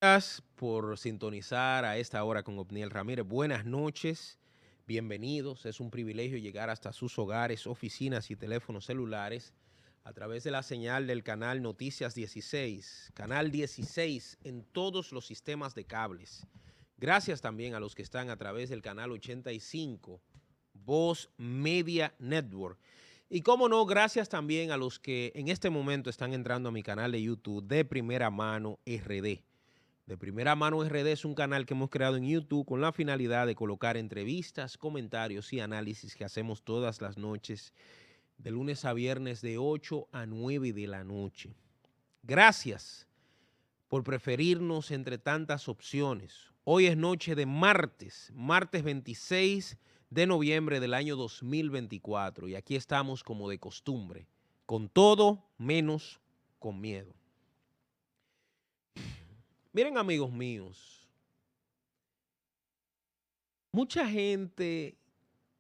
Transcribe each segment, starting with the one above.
Gracias por sintonizar a esta hora con Obniel Ramírez. Buenas noches, bienvenidos. Es un privilegio llegar hasta sus hogares, oficinas y teléfonos celulares a través de la señal del canal Noticias 16, canal 16 en todos los sistemas de cables. Gracias también a los que están a través del canal 85, Voz Media Network. Y cómo no, gracias también a los que en este momento están entrando a mi canal de YouTube de Primera Mano RD. De Primera Mano RD es un canal que hemos creado en YouTube con la finalidad de colocar entrevistas, comentarios y análisis que hacemos todas las noches, de lunes a viernes de 8 a 9 de la noche. Gracias por preferirnos entre tantas opciones. Hoy es noche de martes 26 de noviembre del año 2024 y aquí estamos como de costumbre, con todo menos con miedo. Miren, amigos míos, mucha gente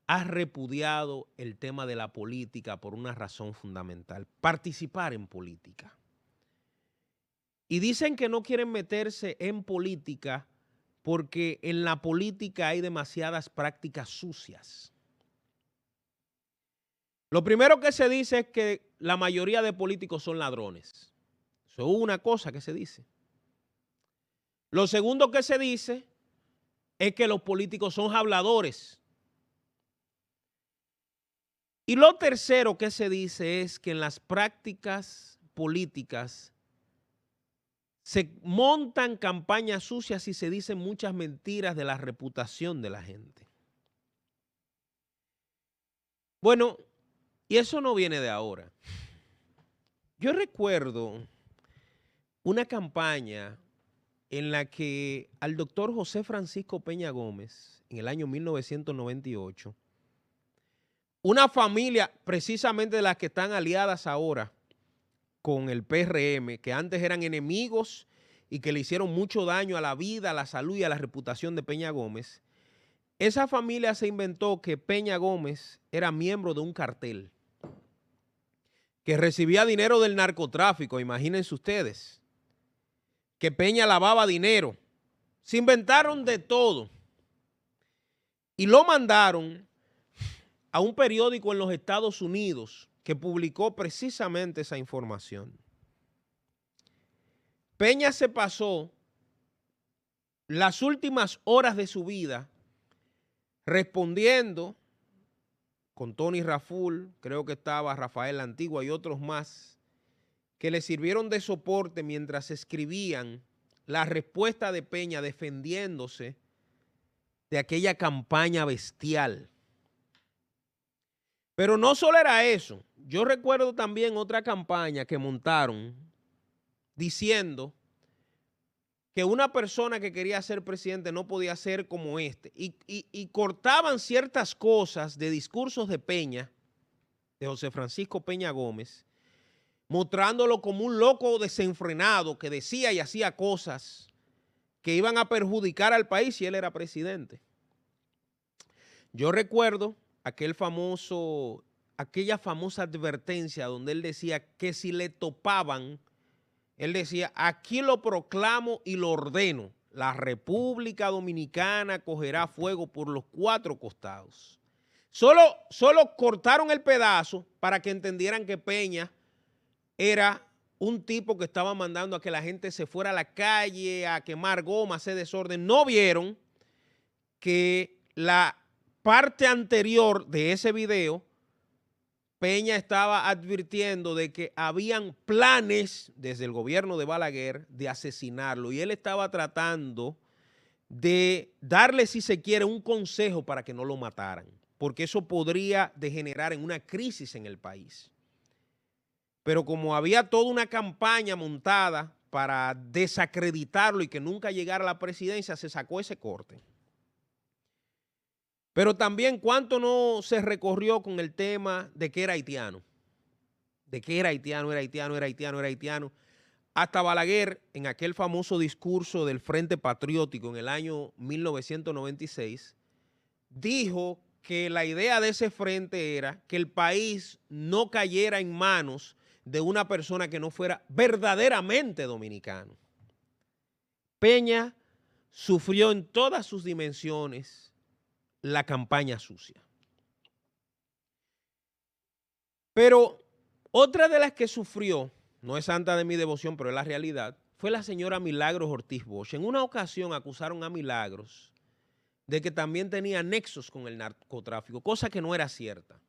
ha repudiado el tema de la política por una razón fundamental: participar en política. Y dicen que no quieren meterse en política porque en la política hay demasiadas prácticas sucias. Lo primero que se dice es que la mayoría de políticos son ladrones. Eso es una cosa que se dice. Lo segundo que se dice es que los políticos son habladores. Y lo tercero que se dice es que en las prácticas políticas se montan campañas sucias y se dicen muchas mentiras de la reputación de la gente. Bueno, y eso no viene de ahora. Yo recuerdo una campaña en la que al doctor José Francisco Peña Gómez, en el año 1998, una familia precisamente de las que están aliadas ahora con el PRM, que antes eran enemigos y que le hicieron mucho daño a la vida, a la salud y a la reputación de Peña Gómez, esa familia se inventó que Peña Gómez era miembro de un cartel que recibía dinero del narcotráfico, imagínense ustedes, que Peña lavaba dinero. Se inventaron de todo y lo mandaron a un periódico en los Estados Unidos que publicó precisamente esa información. Peña se pasó las últimas horas de su vida respondiendo con Tony Raful, creo que estaba Rafael Antigua y otros más, que le sirvieron de soporte mientras escribían la respuesta de Peña defendiéndose de aquella campaña bestial. Pero no solo era eso. Yo recuerdo también otra campaña que montaron diciendo que una persona que quería ser presidente no podía ser como este. Y cortaban ciertas cosas de discursos de Peña, de José Francisco Peña Gómez, mostrándolo como un loco desenfrenado que decía y hacía cosas que iban a perjudicar al país si él era presidente. Yo recuerdo aquella famosa advertencia donde él decía que si le topaban, él decía: aquí lo proclamo y lo ordeno, la República Dominicana cogerá fuego por los cuatro costados. Solo cortaron el pedazo para que entendieran que Peña era un tipo que estaba mandando a que la gente se fuera a la calle a quemar goma, a hacer desorden. No vieron que la parte anterior de ese video, Peña estaba advirtiendo de que habían planes desde el gobierno de Balaguer de asesinarlo y él estaba tratando de darle, si se quiere, un consejo para que no lo mataran, porque eso podría degenerar en una crisis en el país. Pero como había toda una campaña montada para desacreditarlo y que nunca llegara a la presidencia, se sacó ese corte. Pero también cuánto no se recorrió con el tema de que era haitiano. De que era haitiano, era haitiano, era haitiano, era haitiano. Hasta Balaguer, en aquel famoso discurso del Frente Patriótico en el año 1996, dijo que la idea de ese frente era que el país no cayera en manos de una persona que no fuera verdaderamente dominicano. Peña sufrió en todas sus dimensiones la campaña sucia. Pero otra de las que sufrió, no es santa de mi devoción, pero es la realidad, fue la señora Milagros Ortiz Bosch. En una ocasión acusaron a Milagros de que también tenía nexos con el narcotráfico, cosa que no era cierta.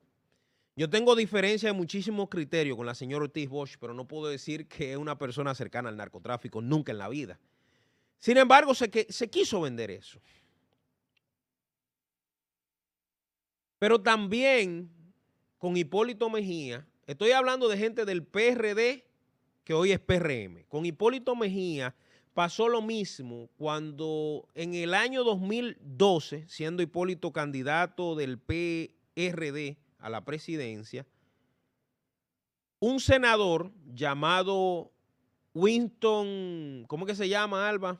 Yo tengo diferencia de muchísimos criterios con la señora Ortiz Bosch, pero no puedo decir que es una persona cercana al narcotráfico nunca en la vida. Sin embargo, se quiso vender eso. Pero también con Hipólito Mejía, estoy hablando de gente del PRD que hoy es PRM. Con Hipólito Mejía pasó lo mismo cuando en el año 2012, siendo Hipólito candidato del PRD a la presidencia, un senador llamado Winston, ¿cómo que se llama, Alba?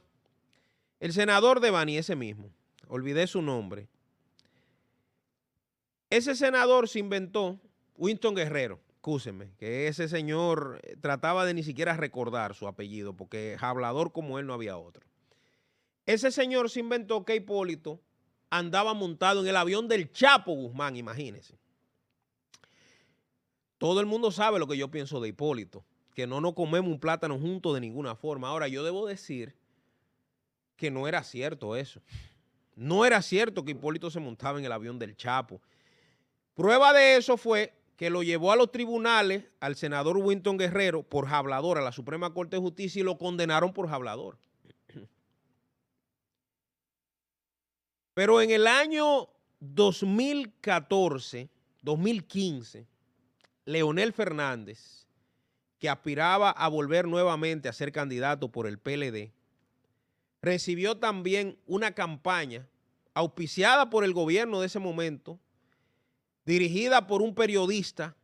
El senador de Bani, ese mismo, olvidé su nombre. Ese senador se inventó, Winston Guerrero, excúsenme, que ese señor trataba de ni siquiera recordar su apellido, porque hablador como él no había otro. Ese señor se inventó que Hipólito andaba montado en el avión del Chapo Guzmán, imagínense. Todo el mundo sabe lo que yo pienso de Hipólito, que no nos comemos un plátano juntos de ninguna forma. Ahora, yo debo decir que no era cierto eso. No era cierto que Hipólito se montaba en el avión del Chapo. Prueba de eso fue que lo llevó a los tribunales al senador Winston Guerrero por hablador a la Suprema Corte de Justicia y lo condenaron por hablador. Pero en el año 2014, 2015, Leonel Fernández, que aspiraba a volver nuevamente a ser candidato por el PLD, recibió también una campaña auspiciada por el gobierno de ese momento, dirigida por un periodista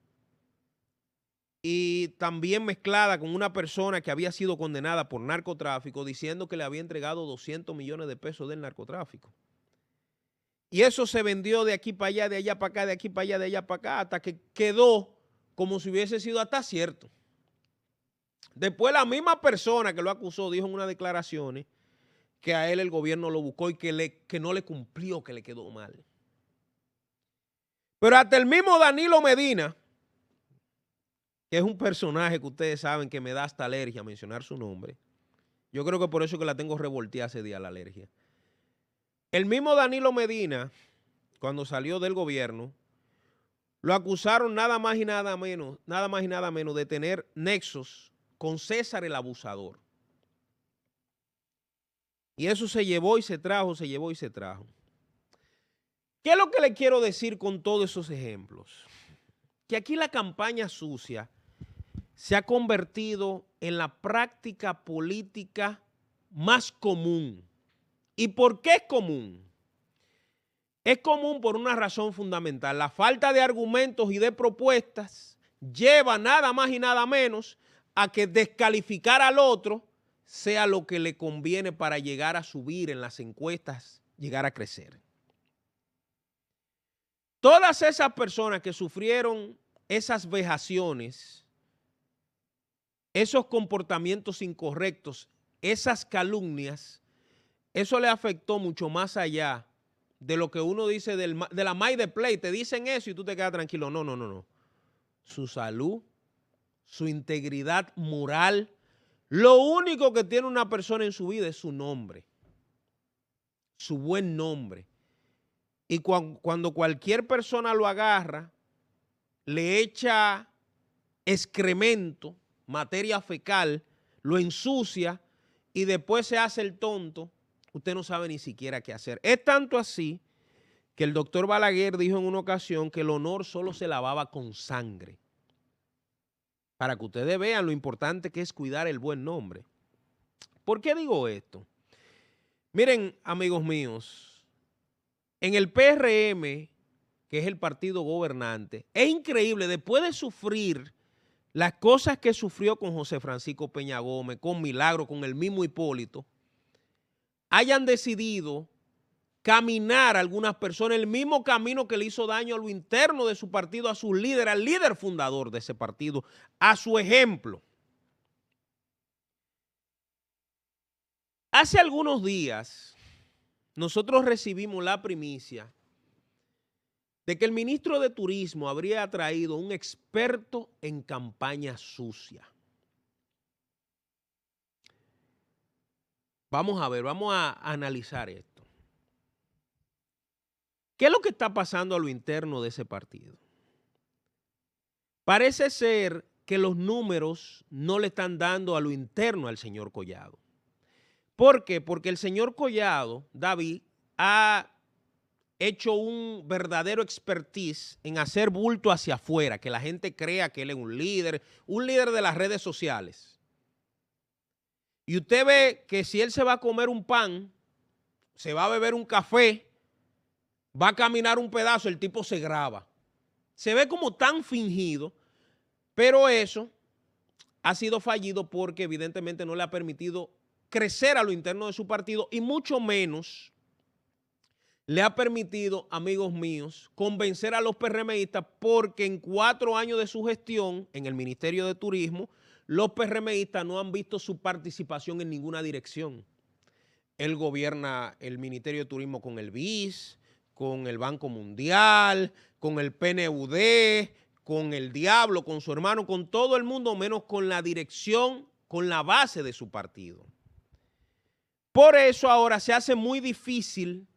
y también mezclada con una persona que había sido condenada por narcotráfico, diciendo que le había entregado 200 millones de pesos del narcotráfico. Y eso se vendió de aquí para allá, de allá para acá, de aquí para allá, de allá para acá, hasta que quedó como si hubiese sido hasta cierto. Después la misma persona que lo acusó dijo en unas declaraciones que a él el gobierno lo buscó y que no le cumplió, que le quedó mal. Pero hasta el mismo Danilo Medina, que es un personaje que ustedes saben que me da hasta alergia mencionar su nombre, yo creo que por eso que la tengo revolteada ese día, la alergia. El mismo Danilo Medina, cuando salió del gobierno, lo acusaron nada más y nada menos de tener nexos con César el abusador. Y eso se llevó y se trajo, se llevó y se trajo. ¿Qué es lo que le quiero decir con todos esos ejemplos? Que aquí la campaña sucia se ha convertido en la práctica política más común. ¿Y por qué es común? Es común por una razón fundamental. La falta de argumentos y de propuestas lleva nada más y nada menos a que descalificar al otro sea lo que le conviene para llegar a subir en las encuestas, llegar a crecer. Todas esas personas que sufrieron esas vejaciones, esos comportamientos incorrectos, esas calumnias, eso le afectó mucho más allá de lo que uno dice de la May de Play. Te dicen eso y tú te quedas tranquilo. No, no, no, no. Su salud, su integridad moral. Lo único que tiene una persona en su vida es su nombre, su buen nombre. Y cuando cualquier persona lo agarra, le echa excremento, materia fecal, lo ensucia y después se hace el tonto, usted no sabe ni siquiera qué hacer. Es tanto así que el doctor Balaguer dijo en una ocasión que el honor solo se lavaba con sangre. Para que ustedes vean lo importante que es cuidar el buen nombre. ¿Por qué digo esto? Miren, amigos míos, en el PRM, que es el partido gobernante, es increíble, después de sufrir las cosas que sufrió con José Francisco Peña Gómez, con Milagro, con el mismo Hipólito, hayan decidido caminar algunas personas el mismo camino que le hizo daño a lo interno de su partido, a su líder, al líder fundador de ese partido, a su ejemplo. Hace algunos días nosotros recibimos la primicia de que el ministro de Turismo habría traído un experto en campaña sucia. Vamos a ver, vamos a analizar esto. ¿Qué es lo que está pasando a lo interno de ese partido? Parece ser que los números no le están dando a lo interno al señor Collado. ¿Por qué? Porque el señor Collado, David, ha hecho un verdadero expertise en hacer bulto hacia afuera, que la gente crea que él es un líder de las redes sociales. Y usted ve que si él se va a comer un pan, se va a beber un café, va a caminar un pedazo, el tipo se graba. Se ve como tan fingido, pero eso ha sido fallido porque evidentemente no le ha permitido crecer a lo interno de su partido y mucho menos le ha permitido, amigos míos, convencer a los PRMistas porque en 4 años de su gestión en el Ministerio de Turismo, los PRMistas no han visto su participación en ninguna dirección. Él gobierna el Ministerio de Turismo con el BIS, con el Banco Mundial, con el PNUD, con el Diablo, con su hermano, con todo el mundo, menos con la dirección, con la base de su partido. Por eso ahora se hace muy difícil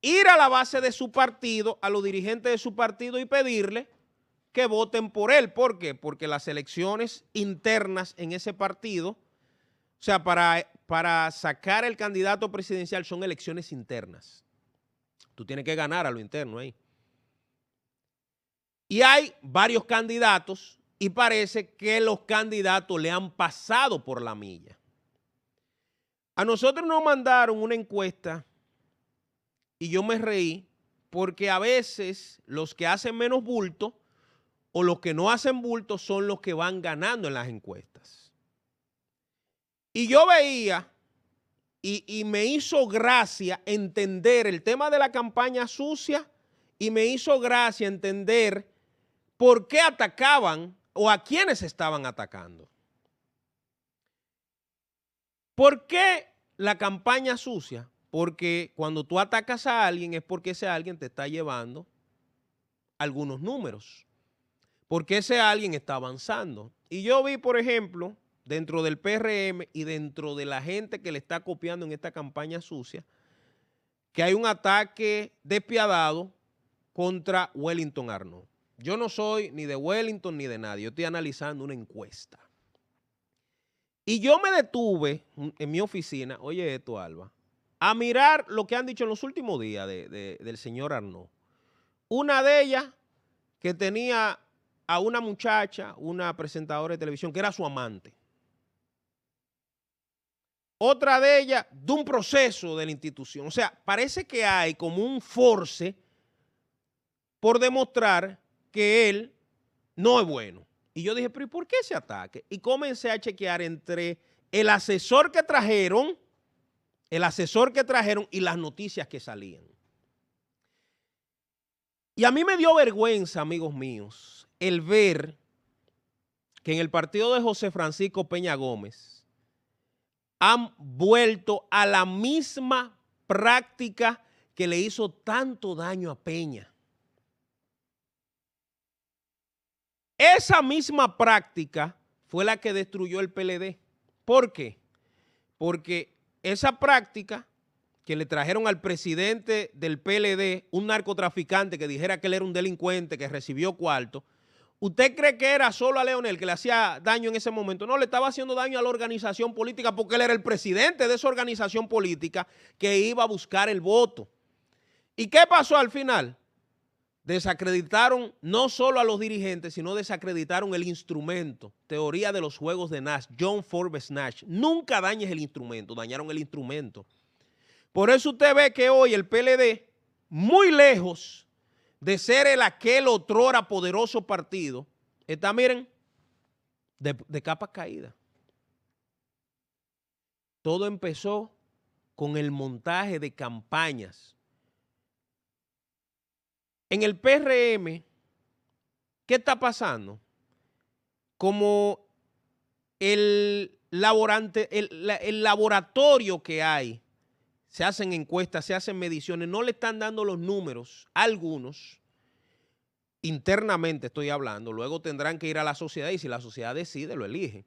ir a la base de su partido, a los dirigentes de su partido y pedirle que voten por él. ¿Por qué? Porque las elecciones internas en ese partido, o sea, para sacar el candidato presidencial son elecciones internas. Tú tienes que ganar a lo interno ahí. Y hay varios candidatos y parece que los candidatos le han pasado por la milla. A nosotros nos mandaron una encuesta y yo me reí porque a veces los que hacen menos bulto o los que no hacen bulto son los que van ganando en las encuestas. Y yo veía y me hizo gracia entender el tema de la campaña sucia y me hizo gracia entender por qué atacaban o a quiénes estaban atacando. ¿Por qué la campaña sucia? Porque cuando tú atacas a alguien es porque ese alguien te está llevando algunos números, porque ese alguien está avanzando. Y yo vi, por ejemplo, dentro del PRM y dentro de la gente que le está copiando en esta campaña sucia, que hay un ataque despiadado contra Wellington Arnaud. Yo no soy ni de Wellington ni de nadie, yo estoy analizando una encuesta. Y yo me detuve en mi oficina, oye esto, Alba, a mirar lo que han dicho en los últimos días del señor Arnaud. Una de ellas que tenía a una muchacha, una presentadora de televisión, que era su amante. Otra de ellas de un proceso de la institución. O sea, parece que hay como un force por demostrar que él no es bueno. Y yo dije, pero ¿y por qué ese ataque? Y comencé a chequear entre el asesor que trajeron y las noticias que salían. Y a mí me dio vergüenza, amigos míos, el ver que en el partido de José Francisco Peña Gómez han vuelto a la misma práctica que le hizo tanto daño a Peña. Esa misma práctica fue la que destruyó el PLD. ¿Por qué? Porque esa práctica que le trajeron al presidente del PLD, un narcotraficante que dijera que él era un delincuente, que recibió cuarto, ¿usted cree que era solo a Leonel que le hacía daño en ese momento? No, le estaba haciendo daño a la organización política porque él era el presidente de esa organización política que iba a buscar el voto. ¿Y qué pasó al final? Desacreditaron no solo a los dirigentes, sino desacreditaron el instrumento. Teoría de los juegos de Nash, John Forbes Nash. Nunca dañes el instrumento, dañaron el instrumento. Por eso usted ve que hoy el PLD, muy lejos de ser aquel otrora poderoso partido, está, miren, de capa caída. Todo empezó con el montaje de campañas. En el PRM, ¿qué está pasando? Como el el laboratorio que hay, se hacen encuestas, se hacen mediciones, no le están dando los números a algunos, internamente estoy hablando, luego tendrán que ir a la sociedad y si la sociedad decide, lo elige.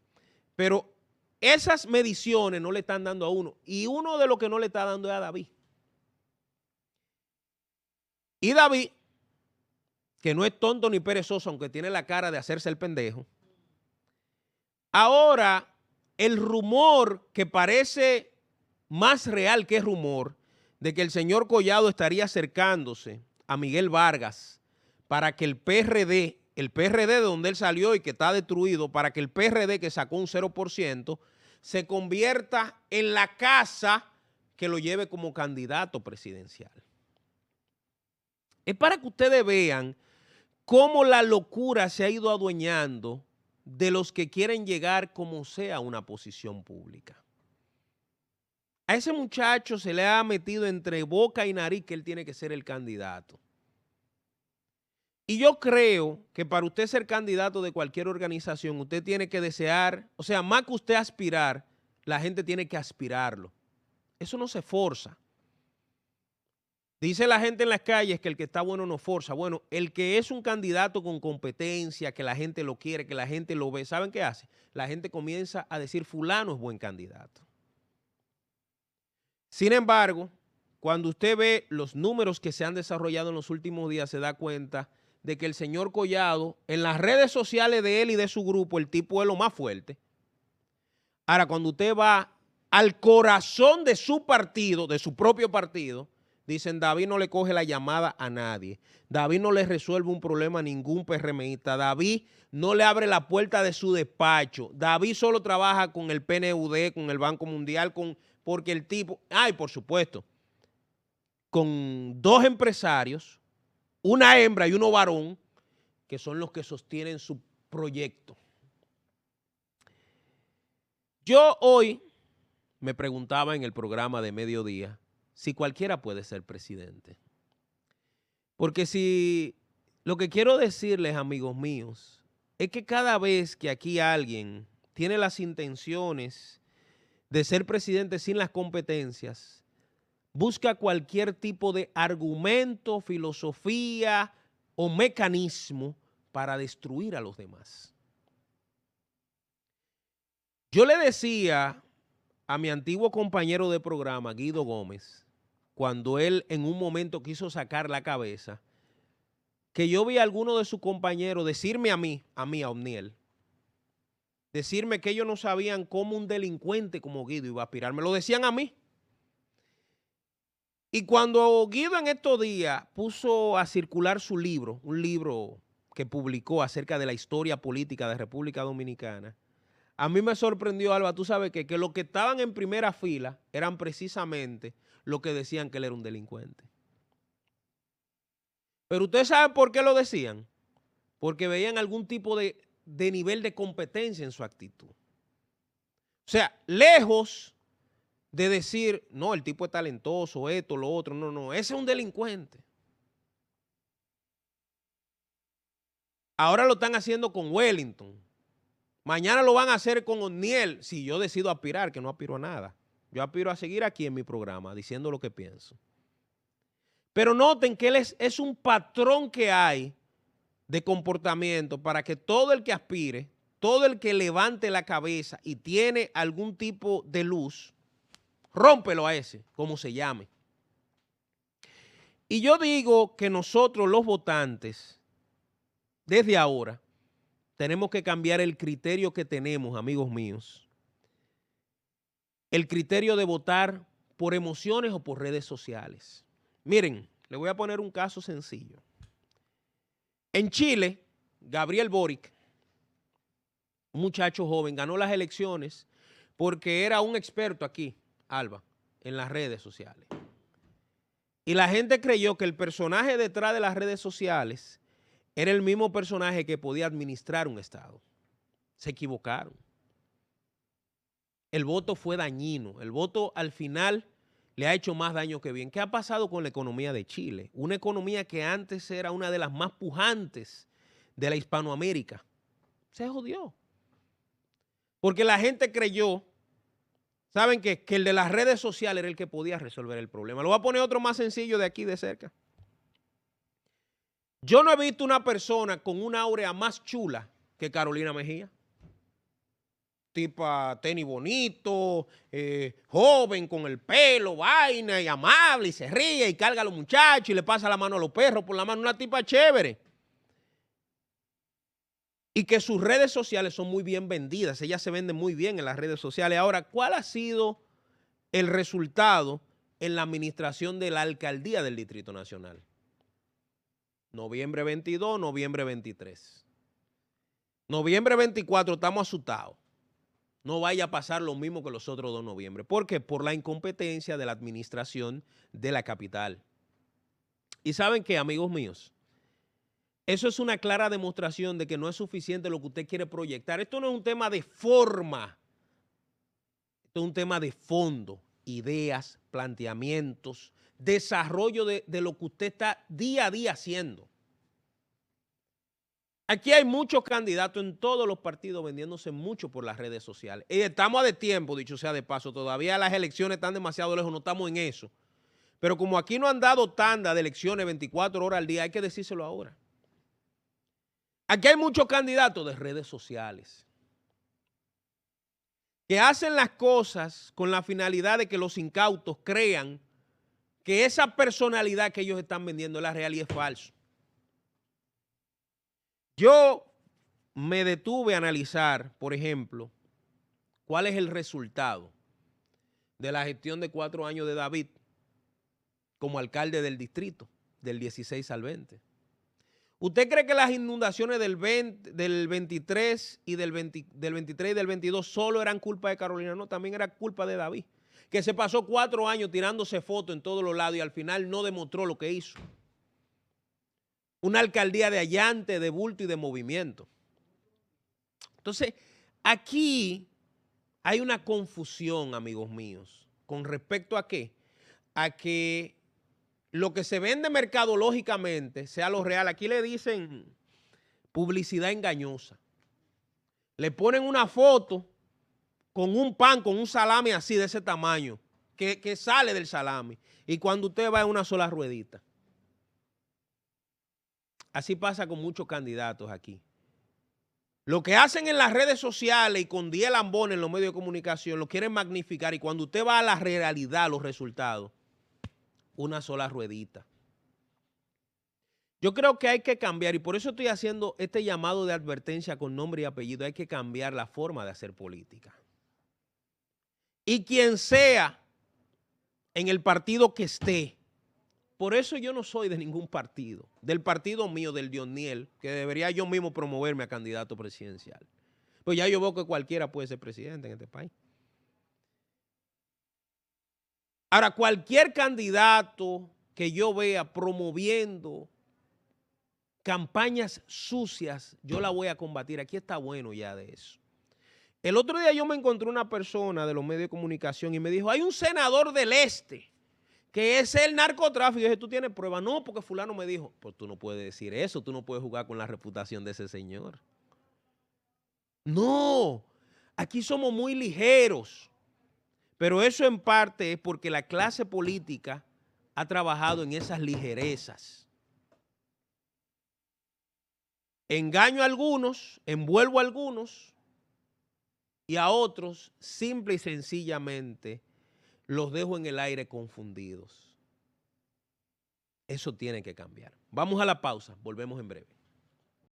Pero esas mediciones no le están dando a uno y uno de los que no le está dando es a David. Y David, que no es tonto ni perezoso, aunque tiene la cara de hacerse el pendejo, ahora el rumor que parece más real que rumor de que el señor Collado estaría acercándose a Miguel Vargas para que el PRD de donde él salió y que está destruido, para que el PRD que sacó un 0% se convierta en la casa que lo lleve como candidato presidencial. Es para que ustedes vean cómo la locura se ha ido adueñando de los que quieren llegar como sea a una posición pública. A ese muchacho se le ha metido entre boca y nariz que él tiene que ser el candidato. Y yo creo que para usted ser candidato de cualquier organización, usted tiene que desear, o sea, más que usted aspirar, la gente tiene que aspirarlo. Eso no se forza. Dice la gente en las calles que el que está bueno no forza. Bueno, el que es un candidato con competencia, que la gente lo quiere, que la gente lo ve, ¿saben qué hace? La gente comienza a decir fulano es buen candidato. Sin embargo, cuando usted ve los números que se han desarrollado en los últimos días, se da cuenta de que el señor Collado, en las redes sociales de él y de su grupo, el tipo es lo más fuerte. Ahora, cuando usted va al corazón de su partido, de su propio partido, dicen, David no le coge la llamada a nadie. David no le resuelve un problema a ningún PRMista. David no le abre la puerta de su despacho. David solo trabaja con el PNUD, con el Banco Mundial, porque el tipo, y por supuesto, con dos empresarios, una hembra y uno varón, que son los que sostienen su proyecto. Yo hoy me preguntaba en el programa de mediodía si cualquiera puede ser presidente. Porque si lo que quiero decirles, amigos míos, es que cada vez que aquí alguien tiene las intenciones de ser presidente sin las competencias, busca cualquier tipo de argumento, filosofía o mecanismo para destruir a los demás. Yo le decía a mi antiguo compañero de programa, Guido Gómez, cuando él en un momento quiso sacar la cabeza, que yo vi a alguno de sus compañeros decirme a mí, a Omniel, decirme que ellos no sabían cómo un delincuente como Guido iba a aspirar. Me lo decían a mí. Y cuando Guido en estos días puso a circular su libro, un libro que publicó acerca de la historia política de República Dominicana, a mí me sorprendió, Alba, tú sabes que los que estaban en primera fila eran precisamente los que decían que él era un delincuente. Pero ustedes saben por qué lo decían. Porque veían algún tipo de nivel de competencia en su actitud. O sea, lejos de decir, no, el tipo es talentoso, esto, lo otro, no, ese es un delincuente. Ahora lo están haciendo con Wellington. Mañana lo van a hacer con O'Neill, si yo decido aspirar, que no aspiro a nada. Yo aspiro a seguir aquí en mi programa, diciendo lo que pienso. Pero noten que él es un patrón que hay de comportamiento para que todo el que aspire, todo el que levante la cabeza y tiene algún tipo de luz, rómpelo a ese, como se llame. Y yo digo que nosotros los votantes, desde ahora, tenemos que cambiar el criterio que tenemos, amigos míos. El criterio de votar por emociones o por redes sociales. Miren, le voy a poner un caso sencillo. En Chile, Gabriel Boric, un muchacho joven, ganó las elecciones porque era un experto aquí, Alba, en las redes sociales. Y la gente creyó que el personaje detrás de las redes sociales era el mismo personaje que podía administrar un estado. Se equivocaron. El voto fue dañino. El voto al final le ha hecho más daño que bien. ¿Qué ha pasado con la economía de Chile? Una economía que antes era una de las más pujantes de la Hispanoamérica. Se jodió. Porque la gente creyó, ¿saben qué? Que el de las redes sociales era el que podía resolver el problema. Lo voy a poner otro más sencillo de aquí de cerca. Yo no he visto una persona con una áurea más chula que Carolina Mejía. Tipa tenis bonito, joven, con el pelo, vaina, y amable, y se ríe, y carga a los muchachos, y le pasa la mano a los perros por la mano. Una tipa chévere. Y que sus redes sociales son muy bien vendidas. Ella se vende muy bien en las redes sociales. Ahora, ¿cuál ha sido el resultado en la administración de la alcaldía del Distrito Nacional? Noviembre 22, noviembre 23. Noviembre 24 estamos asustados. No vaya a pasar lo mismo que los otros 2 noviembre. ¿Por qué? Por la incompetencia de la administración de la capital. ¿Y saben qué, amigos míos? Eso es una clara demostración de que no es suficiente lo que usted quiere proyectar. Esto no es un tema de forma. Esto es un tema de fondo, ideas, planteamientos, desarrollo de lo que usted está día a día haciendo. Aquí hay muchos candidatos en todos los partidos vendiéndose mucho por las redes sociales. Y estamos a de tiempo, dicho sea de paso. Todavía las elecciones están demasiado lejos, no estamos en eso. Pero como aquí no han dado tanda de elecciones 24 horas al día, hay que decírselo ahora. Aquí hay muchos candidatos de redes sociales que hacen las cosas con la finalidad de que los incautos crean que esa personalidad que ellos están vendiendo es la real y es falso. Yo me detuve a analizar, por ejemplo, cuál es el resultado de la gestión de 4 años de David como alcalde del distrito, del 16 al 20. ¿Usted cree que las inundaciones del 23 y del 23 y del 22 solo eran culpa de Carolina? No, también era culpa de David, que se pasó 4 años tirándose fotos en todos los lados y al final no demostró lo que hizo. Una alcaldía de allante, de bulto y de movimiento. Entonces, aquí hay una confusión, amigos míos, con respecto a qué. A que lo que se vende mercadológicamente sea lo real. Aquí le dicen publicidad engañosa. Le ponen una foto con un pan, con un salami así de ese tamaño, que sale del salami. Y cuando usted va en una sola ruedita. Así pasa con muchos candidatos aquí. Lo que hacen en las redes sociales y con 10 lambones en los medios de comunicación lo quieren magnificar y cuando usted va a la realidad, los resultados, una sola ruedita. Yo creo que hay que cambiar y por eso estoy haciendo este llamado de advertencia con nombre y apellido. Hay que cambiar la forma de hacer política. Y quien sea en el partido que esté, por eso yo no soy de ningún partido, del partido mío, del Dioniel, que debería yo mismo promoverme a candidato presidencial. Pues ya yo veo que cualquiera puede ser presidente en este país. Ahora, cualquier candidato que yo vea promoviendo campañas sucias, yo la voy a combatir. Aquí está bueno ya de eso. El otro día yo me encontré una persona de los medios de comunicación y me dijo, hay un senador del este que es el narcotráfico. Y yo dije, ¿tú tienes pruebas? No, porque fulano me dijo. Pues tú no puedes decir eso, tú no puedes jugar con la reputación de ese señor. No, aquí somos muy ligeros. Pero eso en parte es porque la clase política ha trabajado en esas ligerezas. Engaño a algunos, envuelvo a algunos y a otros simple y sencillamente los dejo en el aire confundidos. Eso tiene que cambiar. Vamos a la pausa, volvemos en breve.